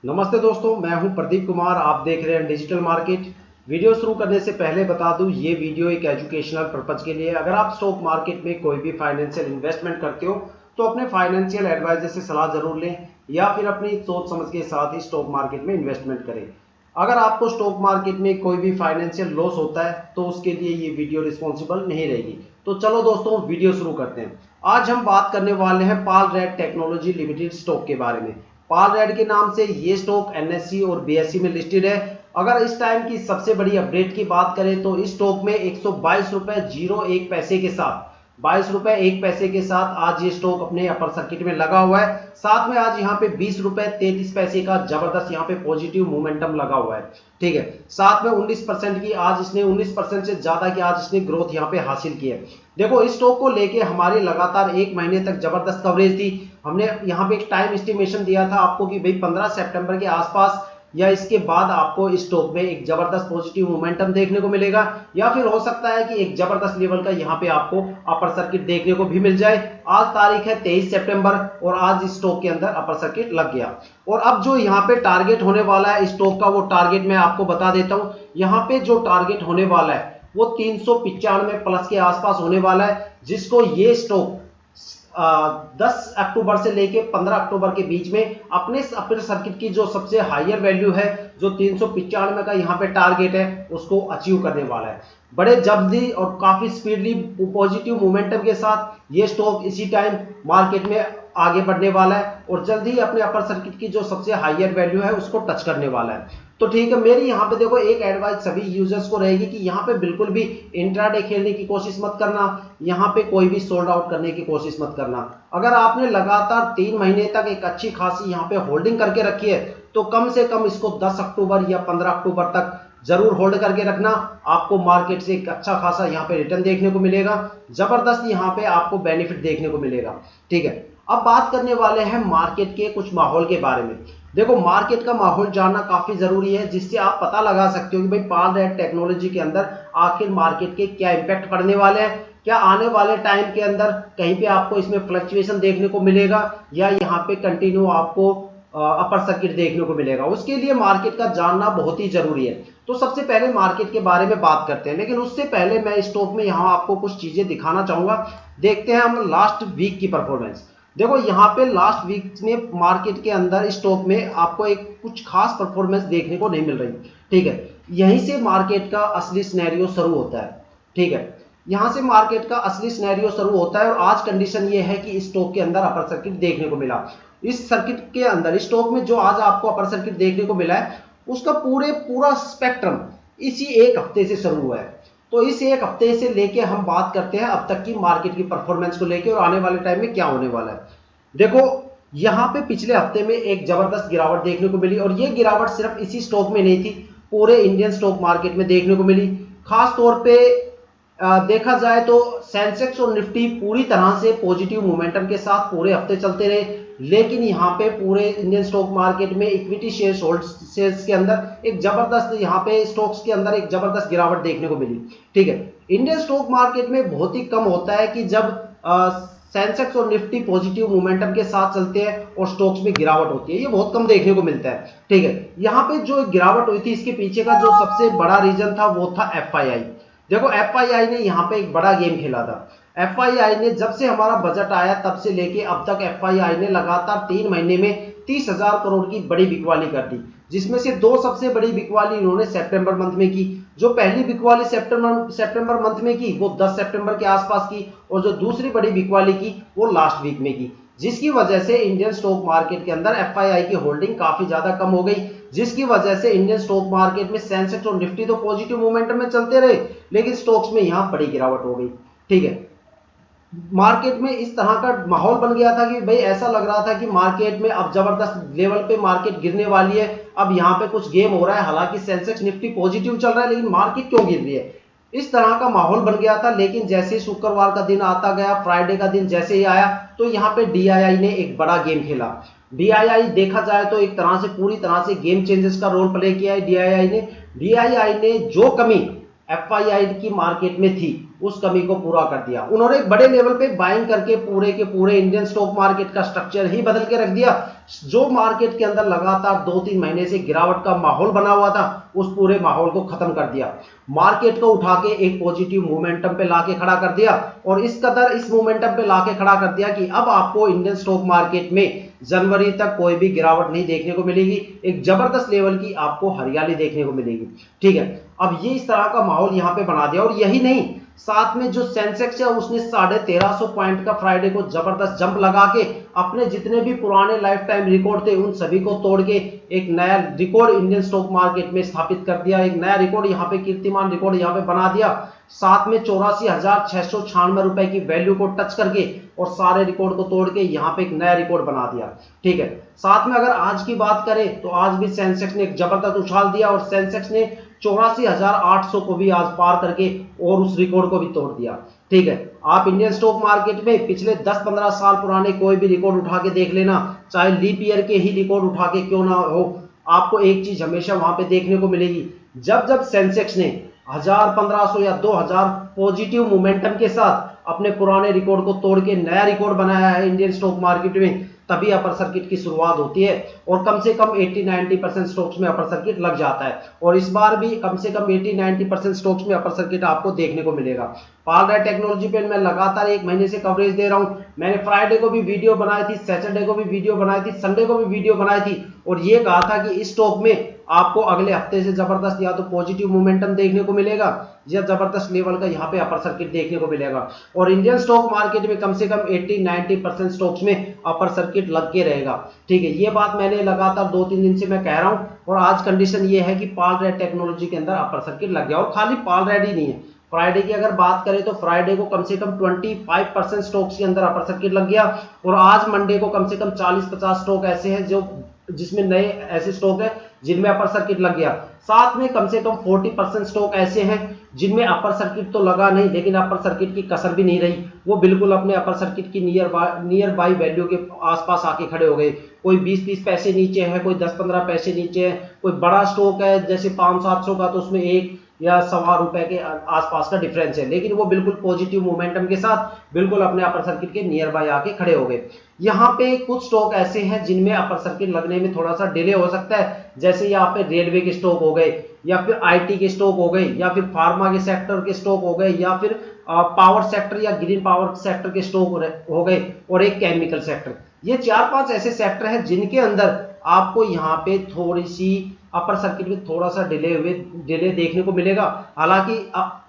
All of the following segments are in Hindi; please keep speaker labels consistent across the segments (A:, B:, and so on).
A: नमस्ते दोस्तों, मैं हूं प्रदीप कुमार। आप देख रहे हैं डिजिटल मार्केट। वीडियो शुरू करने से पहले बता दूं, ये वीडियो एक एजुकेशनल पर्पज के लिए। अगर आप स्टॉक मार्केट में कोई भी फाइनेंशियल इन्वेस्टमेंट करते हो तो अपने फाइनेंशियल एडवाइजर से सलाह जरूर लें या फिर अपनी सोच समझ के साथ ही स्टॉक मार्केट में इन्वेस्टमेंट करें। अगर आपको स्टॉक मार्केट में कोई भी फाइनेंशियल लॉस होता है तो उसके लिए ये वीडियो रिस्पॉन्सिबल नहीं रहेगी। तो चलो दोस्तों, वीडियो शुरू करते हैं। आज हम बात करने वाले हैं पालरैड टेक्नोलॉजी लिमिटेड स्टॉक के बारे में। पालरैड के नाम से ये स्टॉक एनएससी और बीएसई में लिस्टेड है। अगर इस टाइम की सबसे बड़ी अपडेट की बात करें तो इस स्टॉक में 122 रुपए 01 पैसे के साथ 22 रुपए 1 पैसे के साथ आज ये स्टॉक अपने अपर सर्किट में लगा हुआ है। साथ में आज यहाँ पे 20 रुपए 33 पैसे का जबरदस्त यहाँ पे पॉजिटिव मोमेंटम लगा हुआ है। ठीक है, साथ में 19% की आज इसने 19% से ज्यादा की आज इसने ग्रोथ यहाँ पे हासिल की है। देखो, इस स्टॉक को लेके हमारी लगातार एक महीने तक जबरदस्त कवरेज थी। हमने यहाँ पे एक टाइम एस्टिमेशन दिया था आपको कि भाई 15 सितंबर के आसपास या इसके बाद आपको इस स्टॉक में एक जबरदस्त पॉजिटिव मोमेंटम देखने को मिलेगा, या फिर हो सकता है कि एक जबरदस्त लेवल का यहाँ पे आपको अपर सर्किट देखने को भी मिल जाए। आज तारीख है 23 सितंबर और आज इस स्टॉक के अंदर अपर सर्किट लग गया। और अब जो यहाँ पे टारगेट होने वाला है इस स्टॉक का, वो टारगेट मैं आपको बता देता हूँ। यहाँ पे जो टारगेट होने वाला है वो 395 प्लस के आसपास होने वाला है, जिसको ये स्टॉक 10 अक्टूबर से लेके 15 अक्टूबर के बीच में अपने अपर सर्किट की जो सबसे हायर वैल्यू है, जो 395 का यहाँ पे टारगेट है, उसको अचीव करने वाला है। बड़े जल्दी और काफी स्पीडली पॉजिटिव मोमेंटम के साथ ये स्टॉक इसी टाइम मार्केट में आगे बढ़ने वाला है और जल्दी ही अपने अपर सर्किट की जो सबसे हायर वैल्यू है उसको टच करने वाला है। तो ठीक है, मेरी यहाँ पे देखो एक एडवाइस सभी यूजर्स को रहेगी कि यहाँ पे बिल्कुल भी इंट्राडे खेलने की कोशिश मत करना, यहाँ पे कोई भी सोल्ड आउट करने की कोशिश मत करना। अगर आपने लगातार 3 महीने तक एक अच्छी खासी यहाँ पे होल्डिंग करके रखी है तो कम से कम इसको 10 अक्टूबर या 15 अक्टूबर तक जरूर होल्ड करके रखना। आपको मार्केट से एक अच्छा खासा यहाँ पे रिटर्न देखने को मिलेगा, जबरदस्त यहाँ पे आपको बेनिफिट देखने को मिलेगा। ठीक है, अब बात करने वाले हैं मार्केट के कुछ माहौल के बारे में। देखो, मार्केट का माहौल जानना काफी जरूरी है, जिससे आप पता लगा सकते हो कि भाई पालरैड टेक्नोलॉजी के अंदर आखिर मार्केट के क्या इंपैक्ट पड़ने वाले हैं। क्या आने वाले टाइम के अंदर कहीं पे आपको इसमें फ्लक्चुएशन देखने को मिलेगा या यहाँ पे कंटिन्यू आपको अपर सर्किट देखने को मिलेगा। उसके लिए मार्केट का जानना बहुत ही जरूरी है। तो सबसे पहले मार्केट के बारे में बात करते हैं, लेकिन उससे पहले मैं स्टॉक में यहाँ आपको कुछ चीजें दिखाना चाहूंगा। देखते हैं हम लास्ट वीक की परफॉर्मेंस। देखो, यहाँ पे लास्ट वीक में मार्केट के अंदर स्टॉक में आपको एक कुछ खास परफॉर्मेंस देखने को नहीं मिल रही। ठीक है, यहीं से मार्केट का असली सिनेरियो शुरू होता है। ठीक है, यहां से मार्केट का असली सिनेरियो शुरू होता है और आज कंडीशन ये है कि स्टॉक के अंदर अपर सर्किट देखने को मिला। इस सर्किट के अंदर स्टॉक में जो आज आपको अपर सर्किट देखने को मिला है उसका पूरा स्पेक्ट्रम इसी एक हफ्ते से शुरू हुआ है। तो इस एक हफ्ते से लेके हम बात करते हैं अब तक की मार्केट की परफॉर्मेंस को लेके और आने वाले टाइम में क्या होने वाला है। देखो, यहां पे पिछले हफ्ते में एक जबरदस्त गिरावट देखने को मिली और ये गिरावट सिर्फ इसी स्टॉक में नहीं थी, पूरे इंडियन स्टॉक मार्केट में देखने को मिली। खास तौर पे देखा जाए तो सेंसेक्स और निफ्टी पूरी तरह से पॉजिटिव मोमेंटम के साथ पूरे हफ्ते चलते रहे, लेकिन यहाँ पे पूरे इंडियन स्टॉक मार्केट में इक्विटी शेयर्स होल्ड शेयर्स के अंदर एक जबरदस्त यहाँ पे स्टॉक्स के अंदर एक जबरदस्त गिरावट देखने को मिली। ठीक है, इंडियन स्टॉक मार्केट में बहुत ही कम होता है कि जब सेंसेक्स और निफ्टी पॉजिटिव मोमेंटम के साथ चलते हैं और स्टॉक्स में गिरावट होती है, ये बहुत कम देखने को मिलता है। ठीक है, यहाँ पे जो गिरावट हुई थी इसके पीछे का जो सबसे बड़ा रीजन था वो था एफआईआई। देखो, एफआईआई ने यहाँ पे एक बड़ा गेम खेला था। एफआईआई ने जब से हमारा बजट आया तब से लेके अब तक एफआईआई ने लगातार 3 महीने में 30,000 करोड़ की बड़ी बिकवाली कर दी, जिसमें से 2 सबसे बड़ी बिकवाली इन्होंने सितंबर मंथ में की। जो पहली बिकवाली सितंबर मंथ में की वो 10 सितंबर के आसपास की और जो दूसरी बड़ी बिकवाली की वो लास्ट वीक में की, जिसकी वजह से इंडियन स्टॉक मार्केट के अंदर एफआईआई की होल्डिंग काफी ज्यादा कम हो गई, जिसकी वजह से इंडियन स्टॉक मार्केट में सेंसेक्स और निफ्टी तो पॉजिटिव मोमेंटम में चलते रहे, लेकिन स्टॉक्स में यहां बड़ी गिरावट हो गई। ठीक है, मार्केट में इस तरह का माहौल बन गया था कि भाई ऐसा लग रहा था कि मार्केट में अब जबरदस्त लेवल पे मार्केट गिरने वाली है, अब यहाँ पे कुछ गेम हो रहा है। हालांकि सेंसेक्स निफ्टी पॉजिटिव चल रहा है लेकिन मार्केट क्यों गिर रही है, इस तरह का माहौल बन गया था। लेकिन जैसे शुक्रवार का दिन आता गया, फ्राइडे का दिन जैसे ही आया तो यहाँ पे डीआईआई ने एक बड़ा गेम खेला। डीआईआई देखा जाए तो एक तरह से पूरी तरह से गेम चेंजर्स का रोल प्ले किया है डीआईआई ने। डीआईआई ने जो कमी एफआईआई की मार्केट में थी उस कमी को पूरा कर दिया। उन्होंने एक बड़े लेवल पे बाइंग करके पूरे के पूरे इंडियन स्टॉक मार्केट का स्ट्रक्चर ही बदल के रख दिया। जो मार्केट के अंदर लगातार 2-3 महीने से गिरावट का माहौल बना हुआ था, उस पूरे माहौल को खत्म कर दिया। मार्केट को उठा के एक पॉजिटिव मोमेंटम पे लाके खड़ा कर दिया और इस कदर इस मोमेंटम पे लाके खड़ा कर दिया कि अब आपको इंडियन स्टॉक मार्केट में जनवरी तक कोई भी गिरावट नहीं देखने को मिलेगी। एक जबरदस्त लेवल की आपको हरियाली देखने को मिलेगी। ठीक है, अब ये इस तरह का माहौल यहां पे बना दिया। और यही नहीं, साथ में जो सेंसेक्स है उसने 1350 पॉइंट का फ्राइडे को जबरदस्त जंप लगा के अपने जितने भी पुराने लाइफ टाइम रिकॉर्ड थे उन सभी को तोड़ के एक नया रिकॉर्ड इंडियन स्टॉक मार्केट में स्थापित कर दिया। एक नया रिकॉर्ड यहाँ पे, कीर्तिमान रिकॉर्ड यहाँ पे बना दिया। साथ में 84,696 रुपए की वैल्यू को टच करके और सारे रिकॉर्ड को तोड़ के यहाँ पे एक नया रिकॉर्ड बना दिया। ठीक है, साथ में अगर आज की बात करें तो आज भी सेंसेक्स ने एक जबरदस्त उछाल दिया और सेंसेक्स ने 84,800 को भी आज पार करके और उस रिकॉर्ड को भी तोड़ दिया। ठीक है, आप इंडियन स्टॉक मार्केट में पिछले 10-15 साल पुराने कोई भी रिकॉर्ड उठा के देख लेना, चाहे लीप ईयर के ही रिकॉर्ड उठा के क्यों ना हो, आपको एक चीज हमेशा वहां पे देखने को मिलेगी। जब जब सेंसेक्स ने 1000, 1500 या 2000 पॉजिटिव मोमेंटम के साथ अपने पुराने रिकॉर्ड को तोड़ के नया रिकॉर्ड बनाया है इंडियन स्टॉक मार्केट में, तभी अपर सर्किट की शुरुआत होती है और कम से कम 80-90% स्टॉक्स में अपर सर्किट लग जाता है। और इस बार भी कम से कम 80-90% स्टॉक्स में अपर सर्किट आपको देखने को मिलेगा। पालराइट टेक्नोलॉजी पे मैं लगातार 1 महीने से कवरेज दे रहा हूं। मैंने फ्राइडे को भी वीडियो बनाई थी, सैटरडे को भी वीडियो बनाई थी, संडे को भी वीडियो बनाई थी और ये कहा था कि इस स्टॉक में आपको अगले हफ्ते से जबरदस्त या तो पॉजिटिव मोमेंटम देखने को मिलेगा या जबरदस्त लेवल का यहाँ पे अपर सर्किट देखने को मिलेगा। और इंडियन स्टॉक मार्केट में कम से कम 80-90% स्टॉक्स में अपर सर्किट लग के रहेगा। ठीक है, ये बात मैंने लगातार 2-3 दिन से मैं कह रहा हूँ और आज कंडीशन ये है कि पालराइट टेक्नोलॉजी के अंदर अपर सर्किट लग गया। और खाली पालराइट ही नहीं है, फ्राइडे की अगर बात करें तो फ्राइडे को कम से कम 25% स्टॉक्स के अंदर अपर सर्किट लग गया और आज मंडे को कम से कम 40-50 स्टॉक ऐसे हैं जो जिसमें नए ऐसे स्टॉक है जिनमें अपर सर्किट लग गया। साथ में कम से कम 40% स्टॉक ऐसे हैं जिनमें अपर सर्किट तो लगा नहीं लेकिन अपर सर्किट की कसर भी नहीं रही, वो बिल्कुल अपने अपर सर्किट की नियर बाई वैल्यू के आसपास आके खड़े हो गए। कोई 20-30 पैसे नीचे है, कोई 10-15 पैसे नीचे है, कोई बड़ा स्टॉक है जैसे 500-700 का तो उसमें 1 या सवा रुपए के आसपास का डिफरेंस है, लेकिन वो बिल्कुल पॉजिटिव मोमेंटम के साथ बिल्कुल अपने अपर सर्किट के नियर बाय आके खड़े हो गए। यहाँ पे कुछ स्टॉक ऐसे हैं जिनमें अपर सर्किट लगने में थोड़ा सा डिले हो सकता है, जैसे यहाँ पे रेलवे के स्टॉक हो गए या फिर आईटी के स्टॉक हो गए या फिर फार्मा के सेक्टर के स्टॉक हो गए या फिर पावर सेक्टर या ग्रीन पावर सेक्टर के स्टॉक हो गए और एक केमिकल सेक्टर। ये 4-5 ऐसे सेक्टर हैं जिनके अंदर आपको यहाँ पे थोड़ी सी अपर सर्किट में थोड़ा सा डिले देखने को मिलेगा। हालांकि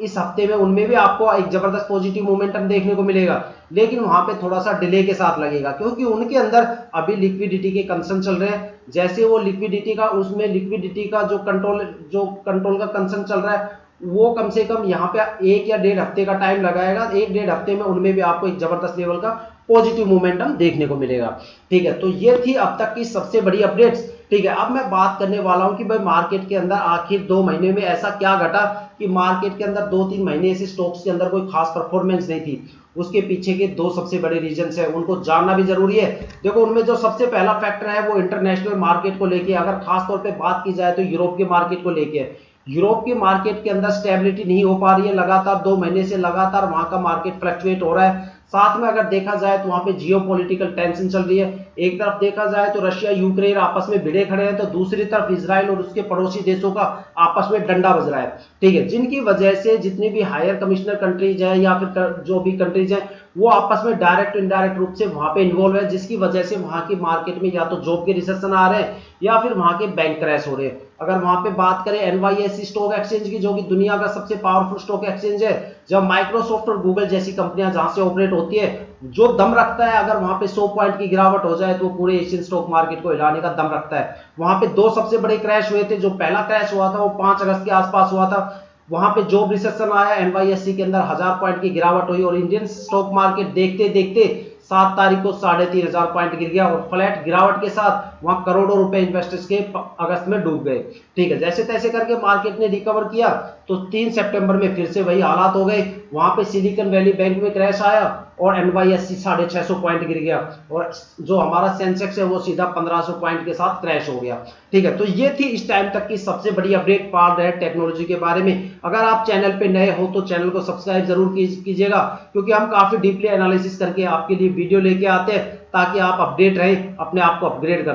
A: इस हफ्ते में उनमें भी आपको एक जबरदस्त पॉजिटिव मोमेंटम देखने को मिलेगा, लेकिन वहां पे थोड़ा सा डिले के साथ लगेगा क्योंकि उनके अंदर अभी लिक्विडिटी के कंसर्न चल रहे हैं। जैसे वो लिक्विडिटी का उसमें लिक्विडिटी का जो कंट्रोल का कंसर्न चल रहा है वो कम से कम यहाँ पे 1 या 1.5 हफ्ते का टाइम लगाएगा। 1-1.5 हफ्ते में उनमें भी आपको एक जबरदस्त लेवल का पॉजिटिव मोमेंटम देखने को मिलेगा। ठीक है, तो ये थी अब तक की सबसे बड़ी अपडेट्स। ठीक है, अब मैं बात करने वाला हूं कि भाई मार्केट के अंदर आखिर 2 महीने में ऐसा क्या घटा कि मार्केट के अंदर 2-3 महीने से स्टॉक्स के अंदर कोई खास परफॉर्मेंस नहीं थी। उसके पीछे के 2 सबसे बड़े रीजंस है, उनको जानना भी जरूरी है। देखो, उनमें जो सबसे पहला फैक्टर है वो इंटरनेशनल मार्केट को लेके, अगर खास तौर पर बात की जाए तो यूरोप के मार्केट को लेके। यूरोप की मार्केट के अंदर स्टेबिलिटी नहीं हो पा रही है, लगातार 2 महीने से लगातार वहां का मार्केट फ्लक्चुएट हो रहा है। साथ में अगर देखा जाए तो वहां पे जियोपॉलिटिकल टेंशन चल रही है। एक तरफ देखा जाए तो रशिया यूक्रेन आपस में भिड़े खड़े हैं, तो दूसरी तरफ इजराइल और उसके पड़ोसी देशों का आपस में डंडा बज रहा है। ठीक है, जिनकी वजह से जितनी भी हायर कमिश्नर कंट्रीज है या फिर जो भी कंट्रीज है वो आपस में डायरेक्ट इनडायरेक्ट रूप से वहां पे इन्वॉल्व है, जिसकी वजह से वहां की मार्केट में या तो जॉब के रिसेशन आ रहे हैं या फिर वहां के बैंक क्रैश हो रहे हैं। अगर वहां पे बात करें NYSE स्टॉक एक्सचेंज की, जो कि दुनिया का सबसे पावरफुल स्टॉक एक्सचेंज है, जब माइक्रोसॉफ्ट और गूगल जैसी कंपनियां जहां से ऑपरेट होती है, जो दम रखता है अगर वहां पे 100 पॉइंट की गिरावट हो जाए तो पूरे एशियन स्टॉक मार्केट को हिलाने का दम रखता है। वहां पे 2 सबसे बड़े क्रैश हुए थे। जो पहला क्रैश हुआ था वो 5 अगस्त के आसपास हुआ था, वहां पे जॉब रिसेशन आया, NYSE के अंदर 1000 पॉइंट की गिरावट हुई और इंडियन स्टॉक मार्केट देखते देखते 7 तारीख को 3500 पॉइंट गिर गया और फ्लैट गिरावट के साथ वहां करोड़ों रुपए इन्वेस्टर्स के अगस्त में डूब गए। ठीक है, जैसे तैसे करके मार्केट ने रिकवर किया। तो 3 सितंबर में फिर से वही हालात हो गए, वहां पे सिलिकॉन वैली बैंक में क्रैश आया और NYSE 650 पॉइंट गिर गया और जो हमारा सेंसेक्स है वो सीधा 1500 पॉइंट के साथ क्रैश हो गया। ठीक है, तो ये थी इस टाइम तक की सबसे बड़ी अपडेट पार रहे टेक्नोलॉजी के बारे में। अगर आप चैनल पे नए हो तो चैनल को सब्सक्राइब जरूर कीजिएगा, क्योंकि हम काफी डीपली एनालिसिस करके आपके लिए वीडियो लेके आते हैं ताकि आप अपडेट रहें, अपने आप को अपग्रेड करते